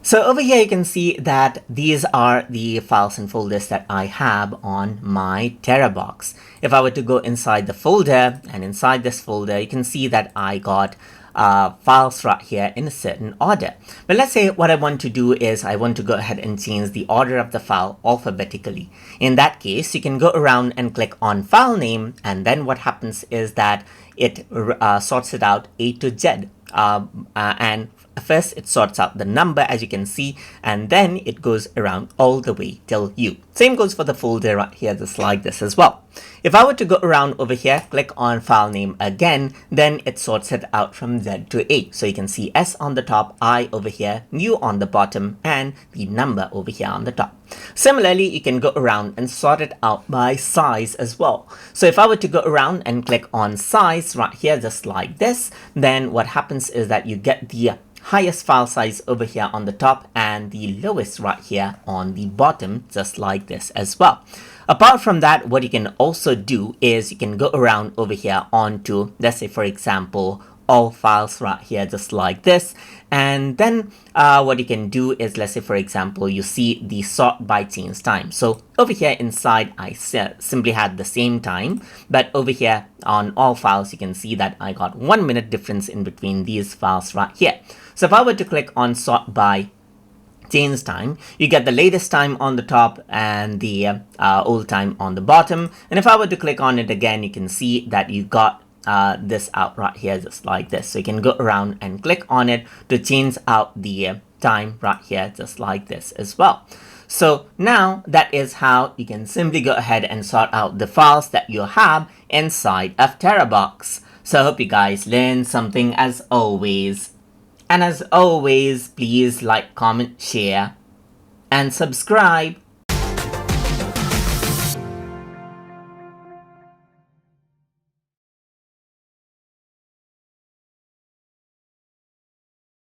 So over here you can see that these are the files and folders that I have on my Terabox. If I were to go inside the folder, and inside this folder you can see that I got files right here in a certain order. But let's say what I want to do is I want to go ahead and change the order of the file alphabetically. In that case, you can go around and click on file name, and then what happens is that it sorts it out A to Z. And first it sorts out the number, as you can see, and then it goes around all the way till U. Same goes for the folder right here, just like this as well. If I were to go around over here, click on file name again, then it sorts it out from Z to A. So you can see S on the top, I over here, U on the bottom, and the number over here on the top. Similarly, you can go around and sort it out by size as well. So if I were to go around and click on size right here, just like this, then what happens is that you get the highest file size over here on the top and the lowest right here on the bottom, just like this as well. Apart from that, what you can also do is you can go around over here onto, let's say for example, all files right here, just like this. And then what you can do is, let's say for example, you see the sort by change time. So over here inside, I simply had the same time, but over here on all files, you can see that I got 1 minute difference in between these files right here. So if I were to click on sort by change time, you get the latest time on the top and the old time on the bottom. And if I were to click on it again, you can see that you got this out right here, just like this. So you can go around and click on it to change out the time right here, just like this as well. So now that is how you can simply go ahead and sort out the files that you have inside of Terabox. So I hope you guys learned something as always. And as always, please like, comment, share, and subscribe.